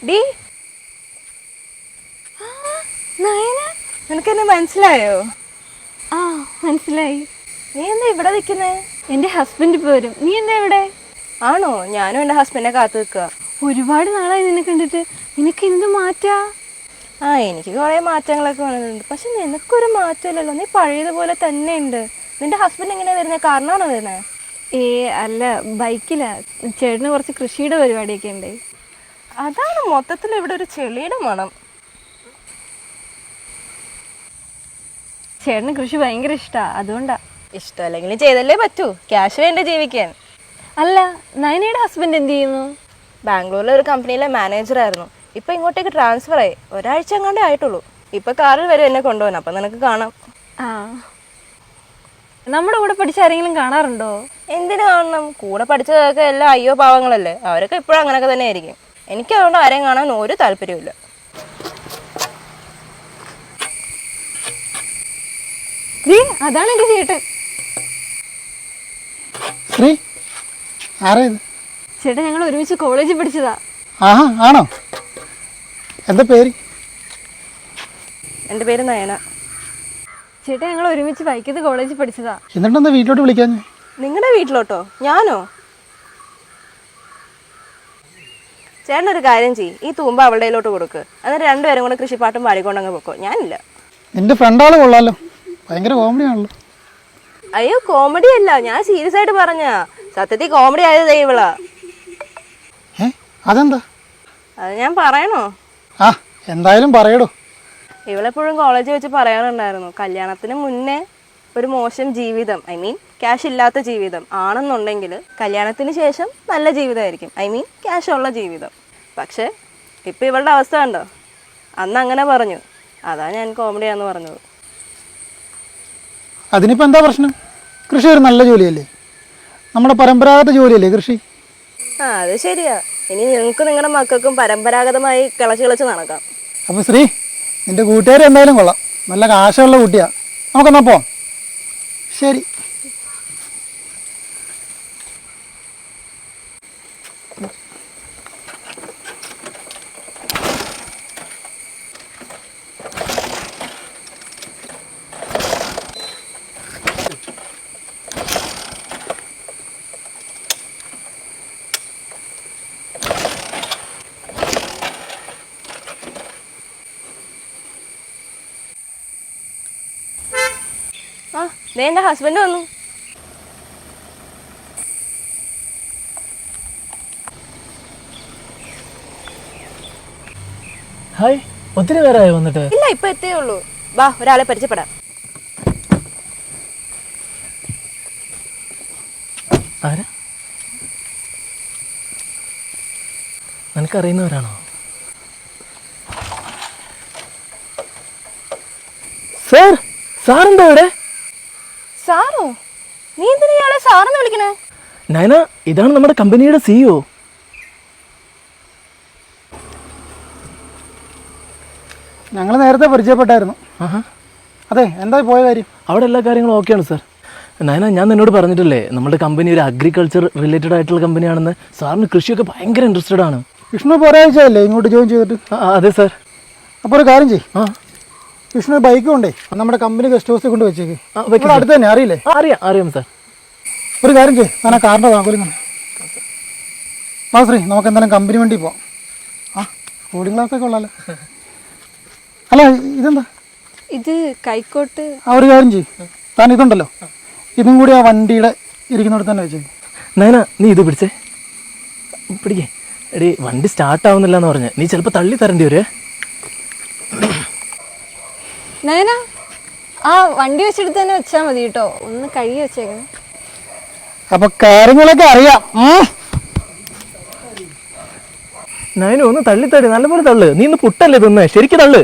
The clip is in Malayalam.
ഡി നയന, നിനക്കെന്നെ മനസ്സിലായോ? ആ മനസ്സിലായി. നീ എന്താ ഇവിടെ നിൽക്കുന്നേ? എൻ്റെ ഹസ്ബൻഡ് ഇപ്പോൾ വരും. നീ എന്താ ഇവിടെ? ആണോ? ഞാനും എൻ്റെ ഹസ്ബൻഡിനെ കാത്തു നിൽക്കുക. ഒരുപാട് നാളായി നിന്നെ കണ്ടിട്ട്. നിനക്ക് എന്ത് മാറ്റാ? എനിക്ക് കുറേ മാറ്റങ്ങളൊക്കെ വന്നിട്ടുണ്ട്. പക്ഷെ നിനക്കൊരു മാറ്റമില്ലല്ലോ, നീ പഴയതുപോലെ തന്നെ ഉണ്ട്. നിന്റെ ഹസ്ബൻഡ് എങ്ങനെയാ വരുന്നത്? കാരണമാണോ വരുന്നത്? അല്ല, ബൈക്കിലാ. ചേട്ടന് കുറച്ച് കൃഷിയുടെ പരിപാടിയൊക്കെ ഉണ്ട്. അതാണ് മൊത്തത്തിൽ ഇവിടെ ഒരു ചെളിയുടെ മണം. ചേട്ടന് കൃഷി ഭയങ്കര ഇഷ്ടമാണ്, അതുകൊണ്ടാ. ഇഷ്ടമല്ലെങ്കിലും ചെയ്തല്ലേ പറ്റൂ, ക്യാഷ് വേണ്ടേ ജീവിക്കാൻ. അല്ല, നയനയുടെ ഹസ്ബൻഡ് എന്ത് ചെയ്യുന്നു? ബാംഗ്ലൂരിലെ ഒരു കമ്പനിയിലെ മാനേജറായിരുന്നു. ഇപ്പം ഇങ്ങോട്ടേക്ക് ട്രാൻസ്ഫർ ആയി. ഒരാഴ്ച എങ്ങാണ്ടേ ആയിട്ടുള്ളൂ. ഇപ്പം കാറിൽ വരും എന്നെ കൊണ്ടുപോകാൻ. അപ്പം നിനക്ക് കാണാം. ആ, നമ്മുടെ കൂടെ പഠിച്ച ആരെങ്കിലും കാണാറുണ്ടോ? എന്തിനു കാണണം? കൂടെ പഠിച്ചതൊക്കെ എല്ലാം അയ്യോ പാവങ്ങളല്ലേ. അവരൊക്കെ ഇപ്പോഴും അങ്ങനെയൊക്കെ തന്നെ ആയിരിക്കും. എനിക്ക് അതുകൊണ്ട് ആരെയും കാണാൻ ഒരു താല്പര്യമില്ല. അതാണ് എൻ്റെ ചേട്ടൻ. ചേട്ടൻ ഞങ്ങൾ ഒരുമിച്ച് കോളേജിൽ പഠിച്ചതാ. ആണോ? എന്താ പേര്? എൻ്റെ പേര് നയന. ചേട്ടൻ ഞങ്ങൾ ഒരുമിച്ച് വൈക്കത്ത് കോളേജിൽ പഠിച്ചതാ. എന്നിട്ടെന്താ വീട്ടിലോട്ട് വിളിക്കാൻ? നിങ്ങളുടെ വീട്ടിലോട്ടോ? ഞാനോ? ചേട്ടനൊരു കാര്യം ചെയ്യ്, ഈ തൂമ്പ അവളുടെ കയ്യിലോട്ട് കൊടുക്ക്. എന്നിട്ട് രണ്ടുപേരും കൂടെ കൃഷിപ്പാട്ടും പാടിക്കൊണ്ടങ്ങ് പൊക്കോ. ഞാനില്ല. നിന്റെ ഫ്രണ്ടാള് കൊള്ളാലോ, ഭയങ്കര കോമഡി ആണല്ലോ. അയ്യോ, കോമഡി അല്ല, ഞാൻ സീരിയസ് ആയിട്ട് പറഞ്ഞാ. സത്യത്തിൽ കോമഡി ആയത് ഇവളാ. അതെന്താ? അത് ഞാൻ പറയണോ? എന്തായാലും പറയടോ. ഇവളെപ്പോഴും കോളേജിൽ വെച്ച് പറയാറുണ്ടായിരുന്നു, കല്യാണത്തിന് മുന്നേ ഒരു മോശം ജീവിതം, ഐ മീൻ ക്യാഷ് ഇല്ലാത്ത ജീവിതം ആണെന്നുണ്ടെങ്കിൽ കല്യാണത്തിന് ശേഷം നല്ല ജീവിതമായിരിക്കും, ഐ മീൻ ക്യാഷ് ഉള്ള ജീവിതം. പക്ഷേ ഇപ്പം ഇവളുടെ അവസ്ഥ കണ്ടോ? അന്ന് അങ്ങനെ പറഞ്ഞു, അതാ ഞാൻ കോമഡിയാന്ന് പറഞ്ഞത്. അതിനിപ്പോൾ എന്താ പ്രശ്നം? കൃഷി ഒരു നല്ല ജോലിയല്ലേ, നമ്മുടെ പരമ്പരാഗത ജോലിയല്ലേ കൃഷി. അത് ശരിയാ. ഇനി നിങ്ങൾക്ക് നിങ്ങളുടെ മക്കൾക്കും പരമ്പരാഗതമായി കിളച്ച് നടക്കാം. അപ്പോൾ ശ്രീ, നിന്റെ കൂട്ടുകാർ എന്തായാലും കൊള്ളാം, നല്ല കാശുള്ള കുട്ടിയാ. നമുക്കെന്നാ പോവാം. ശരി. ദേ എൻ്റെ ഹസ്ബൻഡ് വന്നു. ഹായ്, ഒത്തിരി പേരായോ വന്നിട്ട്? ഇല്ല, ഇപ്പൊ എത്തിയേ ഉള്ളൂ. വാ, ഒരാളെ പരിചയപ്പെടാം. ആരാ? നിനക്കറിയുന്നവരാണോ? സാർ, സാറെന്താ ഇവിടെ? സാറോ? നീ എന്തിനാ ഇയാളെ സാറെന്ന് വിളിക്കണേ? നയന, ഇതാണ് നമ്മുടെ കമ്പനിയുടെ CEO. ഞങ്ങൾ നേരത്തെ പരിചയപ്പെട്ടായിരുന്നു. അതെ, എന്താ പോയ കാര്യം? അവിടെ എല്ലാ കാര്യങ്ങളും ഓക്കെയാണ് സാർ. നയന, ഞാൻ നിന്നോട് പറഞ്ഞിട്ടില്ലേ നമ്മുടെ കമ്പനി ഒരു അഗ്രികൾച്ചർ റിലേറ്റഡ് ആയിട്ടുള്ള കമ്പനിയാണെന്ന്. സാറിന് കൃഷിയൊക്കെ ഭയങ്കര ഇൻട്രസ്റ്റഡ് ആണ്. വിഷ്ണു ഇപ്പോൾ ഒരാഴ്ചയല്ലേ ഇങ്ങോട്ട് ജോയിൻ ചെയ്തിട്ട്? അതെ സാർ. അപ്പോൾ ഒരു കാര്യം ചെയ്യും, വിഷ്ണു ബൈക്ക് കൊണ്ടേ നമ്മുടെ കമ്പനി ഗസ്റ്റ് ഹൗസിൽ കൊണ്ട് വെച്ചേക്ക്. അടുത്ത് തന്നെ, അറിയില്ലേ? അറിയാം സാർ. ഒരു കാര്യം ചെയ്യും, ഞാൻ ആ കാറിൻ്റെ താക്കോലും ശ്രീ, നമുക്ക് എന്തായാലും കമ്പനി വണ്ടി പോവാം. കൂളിംഗ് ഗ്ലാസ്സൊക്കെ ഉള്ളല്ലോ. അല്ല, ഇതെന്താ? ഇത് കൈക്കോട്ട്. ഒരു കാര്യം ചെയ്യും, താൻ ഇതുണ്ടല്ലോ, ഇതും കൂടി ആ വണ്ടിയുടെ ഇരിക്കുന്നിടത്ത് തന്നെ വെച്ചേക്ക്. നയന, നീ ഇത് പിടിക്കേ. എടി, വണ്ടി സ്റ്റാർട്ട് ആവുന്നില്ല എന്ന് പറഞ്ഞ് നീ ചിലപ്പോൾ തള്ളി തരേണ്ടി വരുവേ. നയന, ആ വണ്ടി വെച്ചെടുത്ത് തന്നെ വെച്ചാൽ മതി കേട്ടോ, ഒന്ന് കഴുകി വെച്ചേക്കണം. അപ്പൊ കാര്യങ്ങളൊക്കെ അറിയാം. നയന, ഒന്ന് തള്ളി തള്ളി, നല്ലപോലെ തള്ളു. നീ ഇന്ന് പുട്ടല്ലേ തിന്നേ, ശരിക്കും തള്ളു.